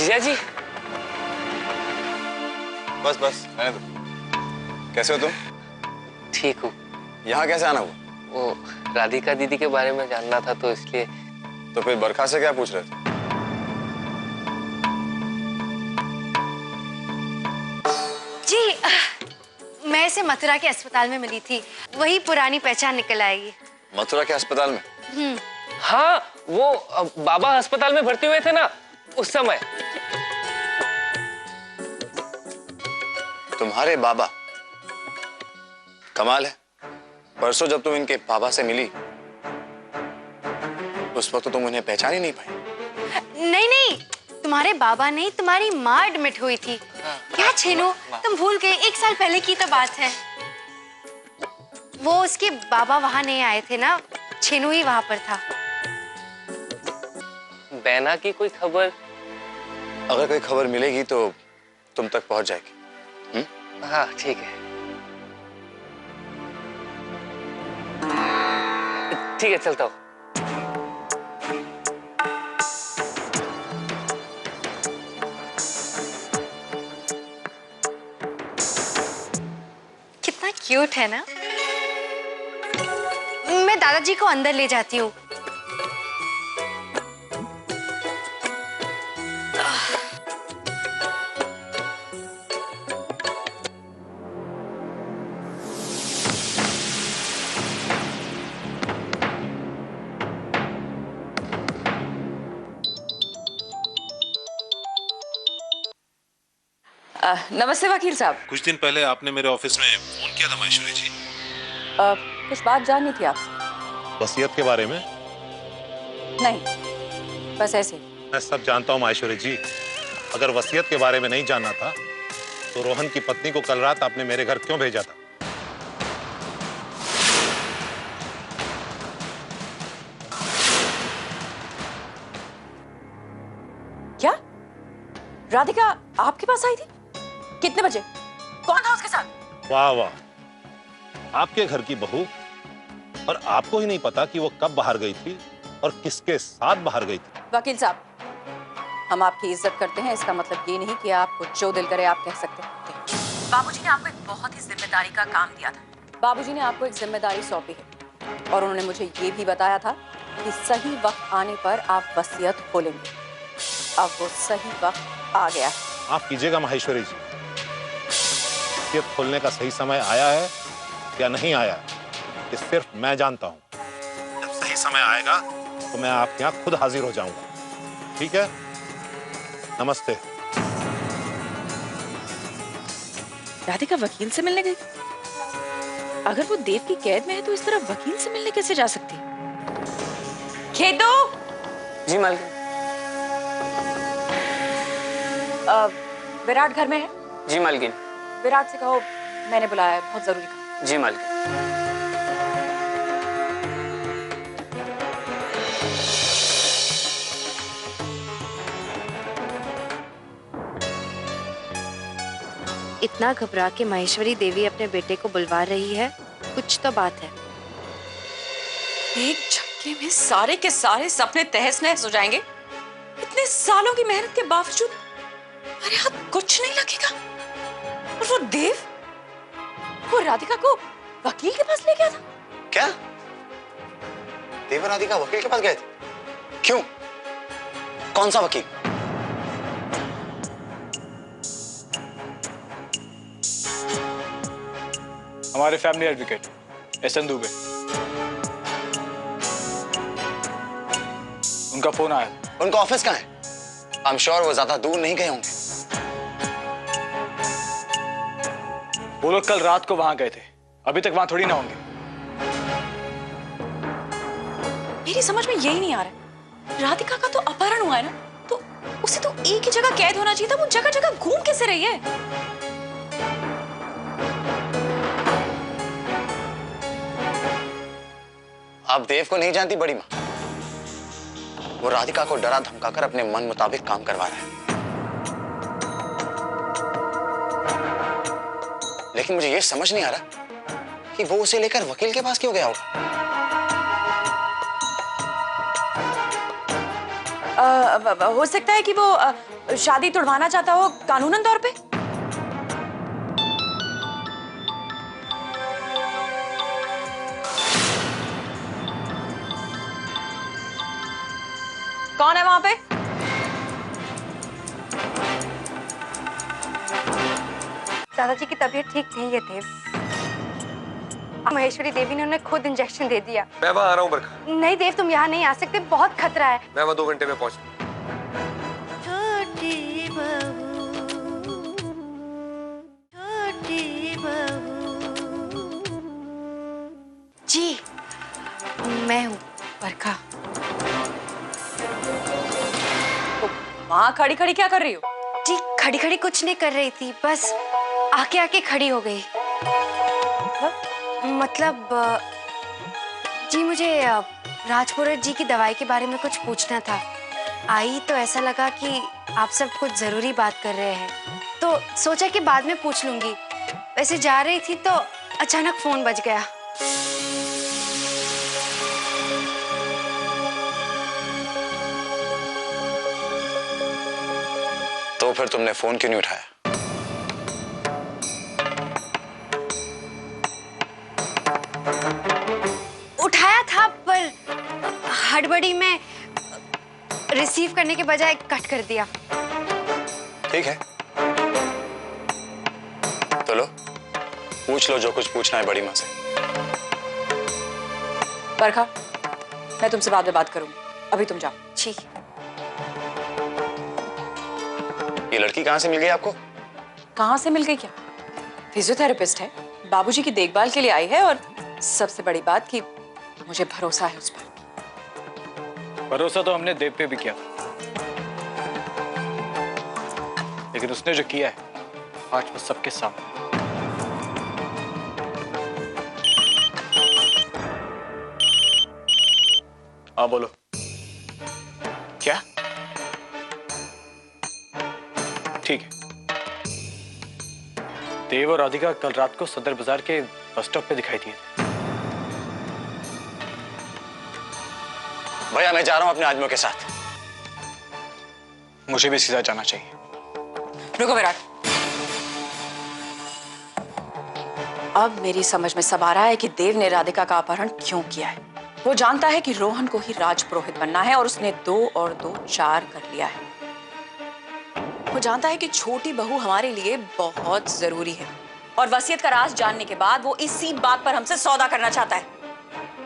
जीजा जी। बस बस रहने दो। कैसे हो तुम? ठीक हूँ। यहाँ कैसे आना हुआ? वो राधिका दीदी के बारे में जानना था तो इसलिए। तो फिर बरखा से क्या पूछ रहे थे? जी मैं इसे मथुरा के अस्पताल में मिली थी, वही पुरानी पहचान निकल आएगी। मथुरा के अस्पताल में? हाँ, वो बाबा अस्पताल में भर्ती हुए थे ना उस समय। तुम्हारे बाबा? कमाल है। परसों जब तुम इनके बाबा से मिली उस वक्त तो तुम उन्हें पहचान ही नहीं पाई। नहीं नहीं, तुम्हारे बाबा नहीं, तुम्हारी माँ एडमिट हुई थी। क्या छेनो, तुम भूल गए, 1 साल पहले की तो बात है। वो उसके बाबा वहां नहीं आए थे ना, छेनो ही वहां पर था। बैना की कोई खबर? अगर कोई खबर मिलेगी तो तुम तक पहुंच जाएगी। हाँ ठीक है। ठीक है, चलता हूँ। कितना क्यूट है ना। मैं दादाजी को अंदर ले जाती हूँ। नमस्ते वकील साहब। कुछ दिन पहले आपने मेरे ऑफिस में फोन किया था माहेश्वरी जी। कुछ बात जाननी थी आपसे। वसीयत के बारे में? नहीं, बस ऐसे। मैं सब जानता हूँ माहेश्वरी जी। अगर वसीयत के बारे में नहीं जानना था तो रोहन की पत्नी को कल रात आपने मेरे घर क्यों भेजा था? क्या राधिका आपके पास आई थी? कितने बजे? कौन था उसके साथ? वाह वाह, आपके घर की बहू और आपको ही नहीं पता कि वो कब बाहर गई थी और किसके साथ बाहर गई थी। वकील साहब, हम आपकी इज्जत करते हैं, इसका मतलब ये नहीं कि आपको जो दिल करे आप कह सकते हैं। बाबूजी ने आपको एक बहुत ही जिम्मेदारी का काम दिया था। बाबूजी ने आपको एक जिम्मेदारी सौंपी है और उन्होंने मुझे ये भी बताया था कि सही वक्त आने पर आप वसीयत खोलेंगे। अब वो सही वक्त आ गया। आप कीजिएगा माहेश्वरी जी, वसीयत खोलने का सही समय आया है या नहीं आया ये सिर्फ मैं जानता हूं। जब सही समय आएगा तो मैं आपके यहाँ खुद हाजिर हो जाऊंगा। ठीक है? नमस्ते। राधिका वकील से मिलने गई? अगर वो देव की कैद में है तो इस तरह वकील से मिलने कैसे जा सकती? खेदो। जी मालकिन। विराट घर में है? जी मालकिन। विराट से कहो मैंने बुलाया है, बहुत जरूरी काम। जी मालकिन। इतना घबरा के माहेश्वरी देवी अपने बेटे को बुलवा रही है, कुछ तो बात है। एक झटके में सारे के सारे सपने तहस नहस हो जाएंगे। इतने सालों की मेहनत के बावजूद अरे हाथ कुछ नहीं लगेगा। और वो देव, वो राधिका को वकील के पास ले गया था। क्या? देव और राधिका वकील के पास गए थे? क्यों? कौन सा वकील? हमारे फैमिली एडवोकेट एसएन दुबे। उनका फोन आया। उनका ऑफिस कहाँ है? आई एम श्योर वो ज्यादा दूर नहीं गए होंगे। वो लोग कल रात को वहां गए थे, अभी तक वहां थोड़ी ना होंगे। मेरी समझ में यही नहीं आ रहा, राधिका का तो अपहरण हुआ है ना, तो उसे तो एक ही जगह कैद होना चाहिए था। वो जगह जगह घूम कैसे रही है? आप देव को नहीं जानती बड़ी माँ? वो राधिका को डरा धमकाकर अपने मन मुताबिक काम करवा रहा है। लेकिन मुझे ये समझ नहीं आ रहा कि वो उसे लेकर वकील के पास क्यों गया होगा। हो सकता है कि वो शादी तुड़वाना चाहता हो कानूनन तौर पे। कौन है वहां पे? दादाजी की तबीयत ठीक नहीं है देव। महेश्वरी देवी ने उन्हें खुद इंजेक्शन दे दिया। मैं वहाँ आ रहा हूँ बरखा। नहीं देव, तुम यहाँ नहीं आ सकते, बहुत खतरा है। मैं वहाँ 2 घंटे में पहुँच। छोटी बहू जी, मैं हूँ बरखा। वहां खड़ी खड़ी क्या कर रही हो? जी खड़ी खड़ी कुछ नहीं कर रही थी, बस आके आके खड़ी हो गई। मतलब जी मुझे राजपुरोहित जी की दवाई के बारे में कुछ पूछना था। आई तो ऐसा लगा कि आप सब कुछ जरूरी बात कर रहे हैं, तो सोचा कि बाद में पूछ लूंगी। वैसे जा रही थी तो अचानक फोन बज गया। तो फिर तुमने फोन क्यों नहीं उठाया? उठाया था पर हड़बड़ी में रिसीव करने के बजाय कट कर दिया। ठीक है, तो लो पूछ लो जो कुछ पूछना है बड़ी माँ से। बरखा, मैं तुमसे बाद में बात करूंगी, अभी तुम जाओ। जी। ये लड़की कहाँ से मिल गई आपको? कहाँ से मिल गई क्या? फिजियोथेरेपिस्ट है, बाबूजी की देखभाल के लिए आई है, और सबसे बड़ी बात कि मुझे भरोसा है उस पर। भरोसा तो हमने देव पे भी किया, लेकिन उसने जो किया है आज वो सबके सामने। हाँ बोलो। क्या? ठीक है, देव और राधिका कल रात को सदर बाजार के बस स्टॉप पे दिखाई दिए थे। भैया मैं जा रहा हूं अपने आदमियों के साथ। मुझे भी सीधा जाना चाहिए। रुको विराट, अब मेरी समझ में सब आ रहा है कि देव ने राधिका का अपहरण क्यों किया है। वो जानता है कि रोहन को ही राजपुरोहित बनना है और उसने 2 और 2 4 कर लिया है। वो जानता है कि छोटी बहू हमारे लिए बहुत जरूरी है, और वसीयत का राज जानने के बाद वो इसी बात पर हमसे सौदा करना चाहता है।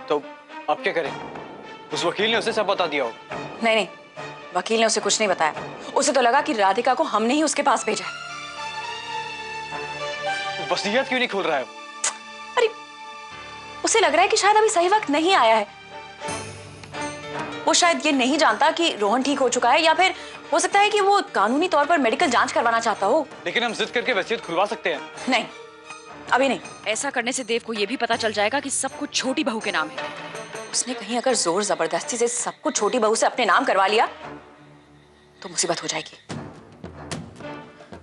तो अब क्या करें? उस वकील ने उसे सब बता दिया होगा। नहीं नहीं, वकील ने उसे कुछ नहीं बताया। उसे तो लगा कि राधिका को हमने ही उसके पास भेजा है। वसीयत क्यों नहीं खोल रहा है? अरे उसे लग रहा है कि शायद अभी सही वक्त नहीं आया है। वो शायद ये नहीं जानता कि रोहन ठीक हो चुका है, या फिर हो सकता है कि वो कानूनी तौर पर मेडिकल जांच करवाना चाहता हो। लेकिन हम जिद करके वसीयत खुलवा सकते हैं। नहीं, अभी नहीं। ऐसा करने से देव को ये भी पता चल जाएगा कि सब कुछ छोटी बहू के नाम है। उसने कहीं अगर जोर जबरदस्ती से सब कुछ छोटी बहू से अपने नाम करवा लिया तो मुसीबत हो जाएगी।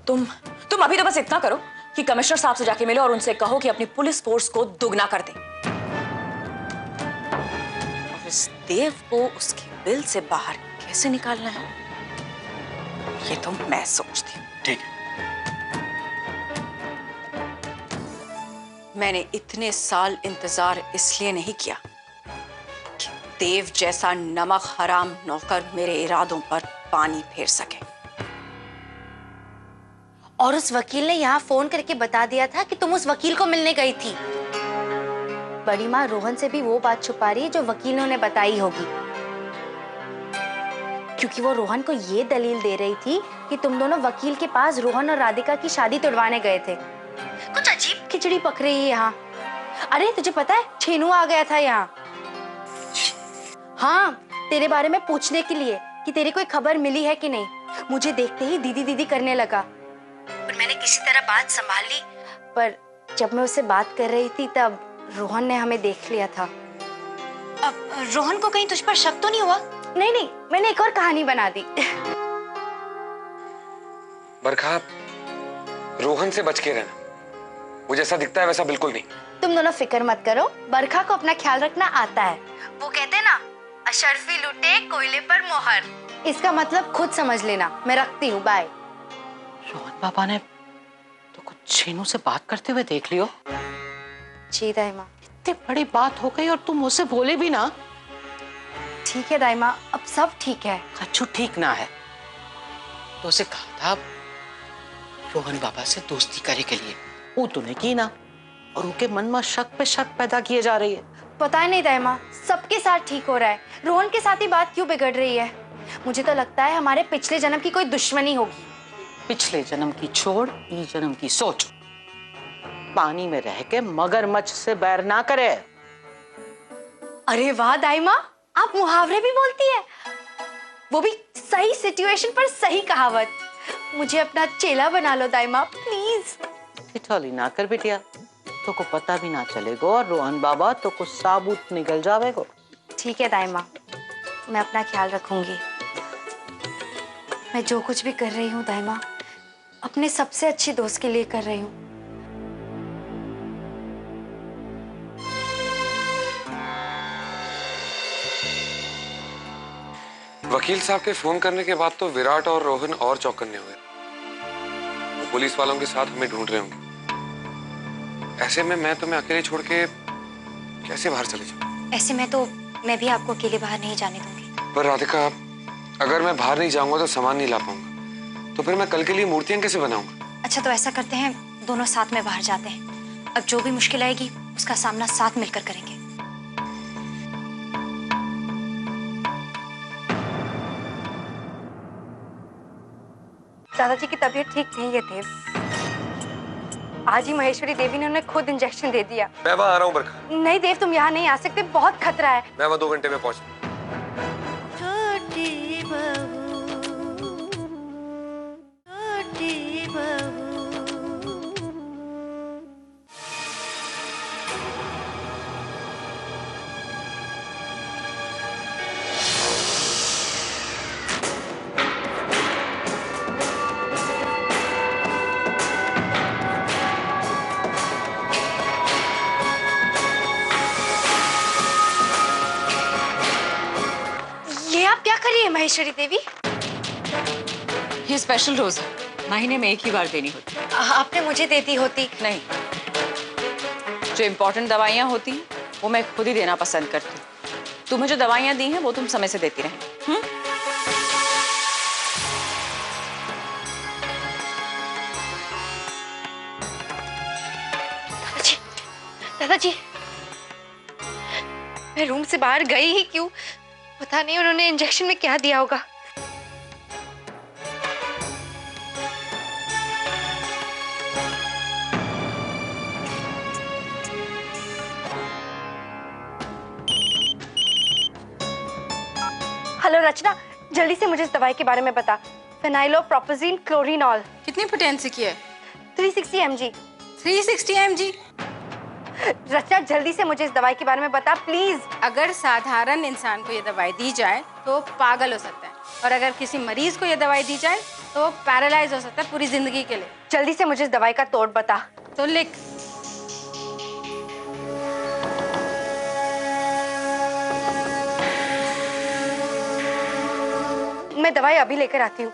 तुम अभी तो बस इतना करो कि कमिश्नर साहब से जाके मिलो और उनसे कहो कि अपनी पुलिस फोर्स को दुगना कर दे, और इस देव को उसके बिल से बाहर कैसे निकालना है ये तो मैं सोचती हूँ। ठीक है। मैंने इतने साल इंतजार इसलिए नहीं किया कि देव जैसा नमक हराम नौकर मेरे इरादों पर पानी फेर सके। और उस वकील ने यहाँ फोन करके बता दिया था कि तुम उस वकील को मिलने गई थी। बड़ी माँ रोहन से भी वो बात छुपा रही है जो वकील ने उन्हें बताई होगी, क्योंकि वो रोहन को ये दलील दे रही थी कि तुम दोनों वकील के पास रोहन और राधिका की शादी तुड़वाने गए थे। कुछ अजीब खिचड़ी पक रही है यहाँ। अरे तुझे पता है छेनू आ गया था यहाँ। हाँ, तेरे बारे में पूछने के लिए कि तेरी कोई खबर मिली है कि नहीं। मुझे देखते ही दीदी दीदी करने लगा, पर मैंने किसी तरह बात संभाल ली। पर जब मैं उससे बात कर रही थी तब रोहन ने हमें देख लिया था। अब रोहन को कहीं तुझ पर शक तो नहीं हुआ? नहीं नहीं, मैंने एक और कहानी बना दी। बरखा, रोहन से बच के रहना। वो जैसा दिखता है वैसा बिल्कुल नहीं। तुम दोनों फिक्र मत करो, बरखा को अपना ख्याल रखना आता है। वो कहते हैं ना, अशर्फी लुटे कोयले पर मोहर। इसका मतलब खुद समझ लेना। मैं रखती हूँ, बाय। रोहन बाबा ने तो कुछ छीनू से बात करते हुए देख लियो। जी दाई माँ। इतनी बड़ी बात हो गई और तुम मुझसे बोले भी ना। ठीक है दाई माँ, अब सब ठीक है। कच्चू ठीक ना है तो उसे कहा था रोहन बाबा से दोस्ती करे के लिए, वो तूने की ना, और उनके मन में शक पे शक पैदा किए जा रही है। पता नहीं दाई माँ, सबके साथ ठीक हो रहा है, रोहन के साथ ही बात क्यों बिगड़ रही है? मुझे तो लगता है हमारे पिछले जन्म की कोई दुश्मनी होगी। पिछले जन्म की छोड़, इस जन्म की सोच। पानी में रह के मगरमच्छ से बैर ना करे। अरे वाह दाई माँ, आप मुहावरे भी बोलती है, वो भी सही सिचुएशन पर सही कहावत। मुझे अपना चेला बना लो दाई माँ, प्लीज। ठिठोली ना कर बिटिया, तो को पता भी ना चलेगा और रोहन बाबा तो कुछ साबुत निकल जावेगो। ठीक है दाई माँ, मैं अपना ख्याल रखूंगी। मैं जो कुछ भी कर रही हूँ दाई माँ, अपने सबसे अच्छी दोस्त के लिए कर रही हूँ। वकील साहब के फोन करने के बाद तो विराट और रोहन और चौकन्ने हुए। वो पुलिस वालों के साथ हमें ढूंढ रहे होंगे। ऐसे में मैं तुम्हें अकेले छोड़ के कैसे बाहर चले जाऊं? ऐसे में तो मैं भी आपको अकेले बाहर नहीं जाने दूंगी। पर राधिका, अगर मैं बाहर नहीं जाऊंगा तो सामान नहीं ला पाऊंगा, तो फिर मैं कल के लिए मूर्तियां कैसे बनाऊंगा? अच्छा तो ऐसा करते हैं, दोनों साथ में बाहर जाते हैं। अब जो भी मुश्किल आएगी उसका सामना साथ मिलकर करेंगे। दादाजी की तबीयत ठीक नहीं है देव। आज ही महेश्वरी देवी ने उन्हें खुद इंजेक्शन दे दिया। मैं वहां आ रहा हूँ बरखा। नहीं देव, तुम यहाँ नहीं आ सकते, बहुत खतरा है। मैं वहां 2 घंटे में पहुंच। छोटी बहू, छोटी बहू। ये आप क्या कर रही है महेश्वरी देवी? ये स्पेशल रोज है, महीने में एक ही बार देनी होती है। आपने मुझे दे दी होती। नहीं, जो इम्पोर्टेंट दवाइयाँ होती हैं वो मैं खुद ही देना पसंद करती हूँ। तुम्हें जो दवाइयाँ दी हैं वो तुम समय से देती रहे। दादाजी, दादाजी, मैं रूम से बाहर गई ही क्यों? पता नहीं उन्होंने इंजेक्शन में क्या दिया होगा। हेलो रचना, जल्दी से मुझे इस दवाई के बारे में बता। फेनाइलोप्रोपेजीन क्लोरिनॉल। कितनी पोटेंसी की है? 360 mg। 360 mg। रचना जल्दी से मुझे इस दवाई के बारे में बता प्लीज। अगर साधारण इंसान को ये दवाई दी जाए तो पागल हो सकता है, और अगर किसी मरीज को ये दवाई दी जाए तो पैरालाइज हो सकता है पूरी जिंदगी के लिए। जल्दी से मुझे इस दवाई का तोड़ बता। तो लिख। मैं दवाई अभी लेकर आती हूँ।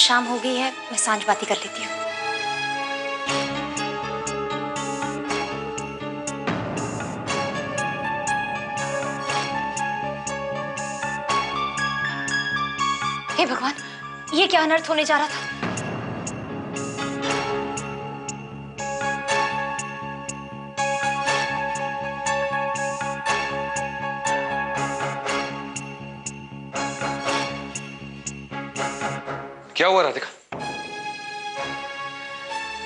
शाम हो गई है, मैं सांझ बाती कर लेती हूँ। हे भगवान, ये क्या अनर्थ होने जा रहा था? क्या हुआ राधिका?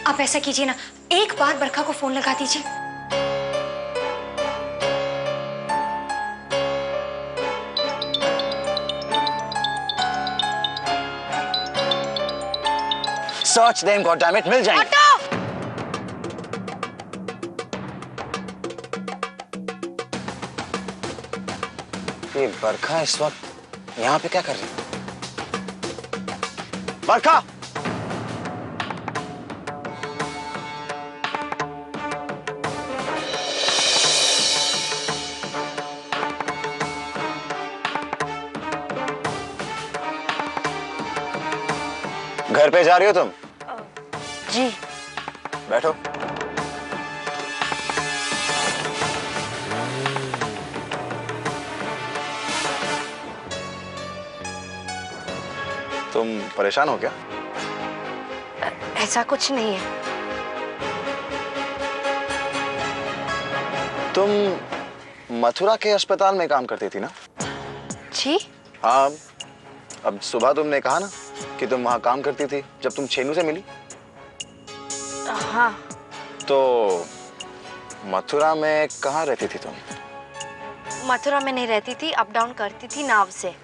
आप ऐसा कीजिए ना, एक बार बरखा को फोन लगा दीजिए। सर्च देम गॉडडैमिट, मिल जाएंगे। ये बरखा इस वक्त यहाँ पे क्या कर रही है? बरखा! घर पे जा रही हो तुम? जी। बैठो। तुम परेशान हो क्या? ऐसा कुछ नहीं है। तुम मथुरा के अस्पताल में काम करती थी ना? जी। हाँ, अब सुबह तुमने कहा ना कि तुम वहां काम करती थी जब तुम छेनू से मिली। हाँ। तो मथुरा में कहाँ रहती थी तुम? मथुरा में नहीं रहती थी, अप डाउन करती थी नाव से।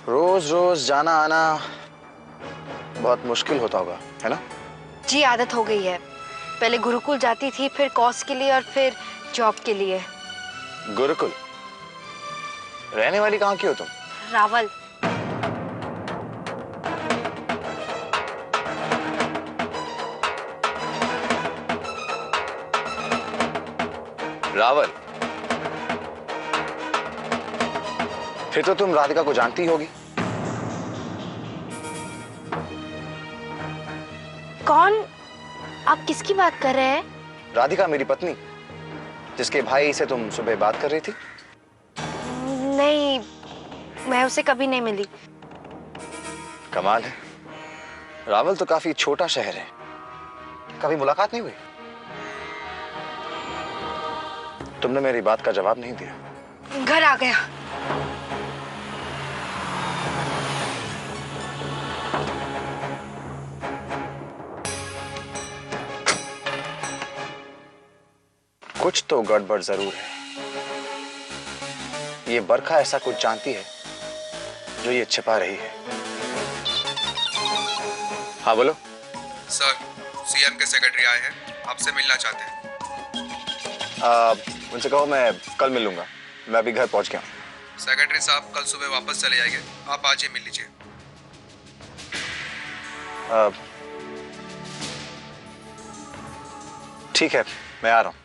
रोज रोज जाना आना बहुत मुश्किल होता होगा, है ना? जी, आदत हो गई है। पहले गुरुकुल जाती थी, फिर कोर्स के लिए और फिर जॉब के लिए। गुरुकुल? रहने वाली कहाँ की हो तुम? रावल। रावल? फिर तो तुम राधिका को जानती होगी। कौन? आप किसकी बात कर रहे हैं? राधिका मेरी पत्नी, जिसके भाई से तुम सुबह बात कर रही थी। नहीं, मैं उसे कभी नहीं मिली। कमाल है, रावल तो काफी छोटा शहर है, कभी मुलाकात नहीं हुई? तुमने मेरी बात का जवाब नहीं दिया। घर आ गया। कुछ तो गड़बड़ जरूर है। ये बरखा ऐसा कुछ जानती है जो ये छिपा रही है। हाँ बोलो। सर, सीएम के सेक्रेटरी आए हैं, आपसे मिलना चाहते हैं। उनसे कहो मैं कल मिल लूंगा, मैं अभी घर पहुंच गया हूँ। सेक्रेटरी साहब कल सुबह वापस चले जाएंगे, आप आज ही मिल लीजिए। ठीक है, मैं आ रहा हूँ।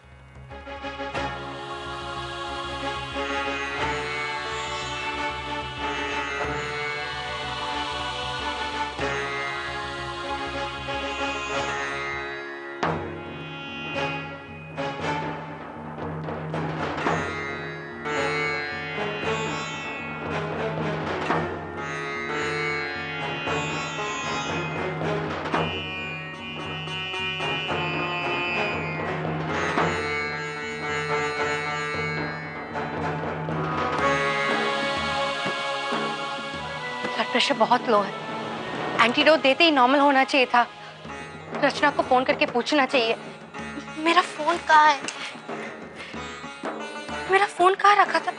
ब्लड प्रेशर बहुत लो है। एंटीडोट देते ही नॉर्मल होना चाहिए था। रचना को फोन करके पूछना चाहिए। मेरा फोन कहाँ है? मेरा फोन कहाँ रखा था?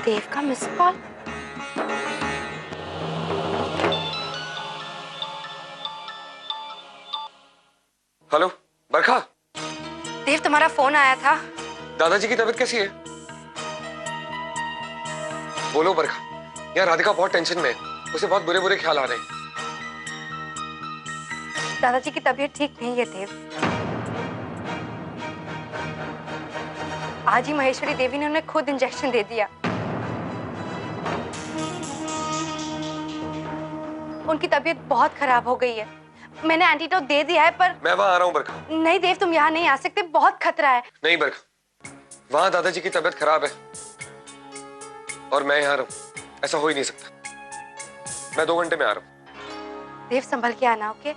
देव का मिस कॉल। हेलो बरखा। देव, तुम्हारा फोन आया था। दादाजी की तबीयत कैसी है? बोलो बरखा, यार राधिका बहुत टेंशन में है, उसे बहुत बुरे बुरे ख्याल आ रहे हैं। दादाजी की तबीयत ठीक नहीं है देव। आज ही महेश्वरी देवी ने उन्हें खुद इंजेक्शन दे दिया। उनकी तबीयत बहुत खराब हो गई है। मैंने एंटीडोट दे दिया है, पर मैं वहां आ रहा हूँ बरखा। नहीं देव, तुम यहाँ नहीं आ सकते, बहुत खतरा है। नहीं बरखा, वहां दादाजी की तबीयत खराब है और मैं यहाँ रहूं, ऐसा हो ही नहीं सकता। मैं 2 घंटे में आ रहा हूँ। देव, संभल के आना, ओके?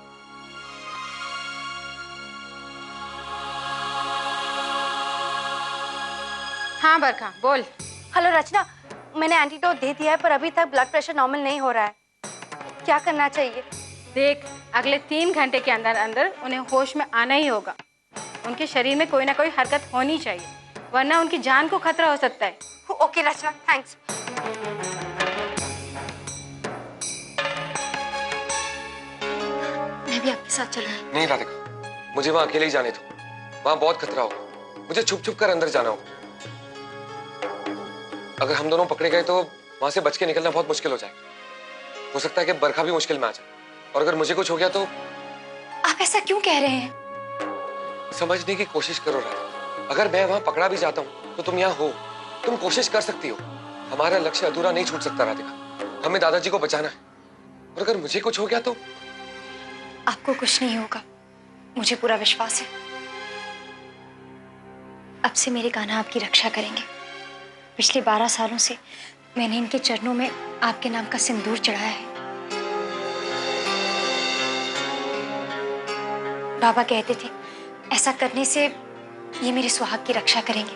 हाँ बरखा, बोल। हेलो रचना, मैंने एंटीडोट दे दिया है, पर अभी तक ब्लड प्रेशर नॉर्मल नहीं हो रहा है। क्या करना चाहिए? देख, अगले 3 घंटे के अंदर अंदर उन्हें होश में आना ही होगा। उनके शरीर में कोई ना कोई हरकत होनी चाहिए, वरना उनकी जान को खतरा हो सकता है। ओके रचना, थैंक्स। मैं भी आपके साथ चलूंगी। नहीं राधिका, मुझे वहां अकेले ही जाने दो। वहां बहुत खतरा होगा, मुझे छुप छुप कर अंदर जाना होगा। अगर हम दोनों पकड़े गए तो वहां से बच के निकलना बहुत मुश्किल हो जाएगा। हो सकता है कि बरखा भी मुश्किल में आ जाए, और अगर मुझे कुछ हो गया तो। आप ऐसा क्यों कह रहे हैं? समझने की कोशिश करो राधिका, अगर मैं वहां पकड़ा भी जाता हूँ तो तुम यहाँ हो, तुम कोशिश कर सकती हो। हमारा लक्ष्य अधूरा नहीं छूट सकता राधिका। हमें दादाजी को बचाना है, और अगर मुझे कुछ हो गया तो? आपको कुछ नहीं होगा, मुझे पूरा विश्वास है। अब से मेरे कान्हा आपकी रक्षा करेंगे। पिछले 12 सालों से मैंने इनके चरणों में आपके नाम का सिंदूर चढ़ाया है। बाबा कहते थे ऐसा करने से ये मेरे सुहाग की रक्षा करेंगे।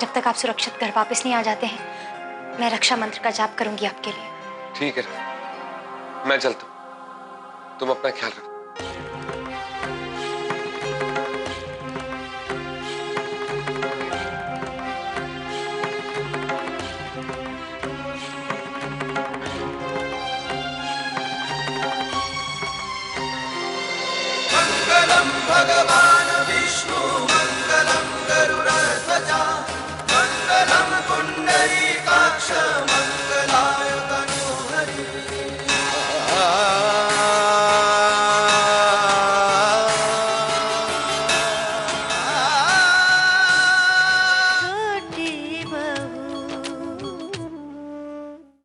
जब तक आप सुरक्षित घर वापस नहीं आ जाते हैं, मैं रक्षा मंत्र का जाप करूंगी आपके लिए। ठीक है, मैं चलता हूं। तुम अपना ख्याल रखो। भगवान विष्णु मंगलम गरुड़ध्वजा मंगलम पुंडरीकाक्ष मंगलम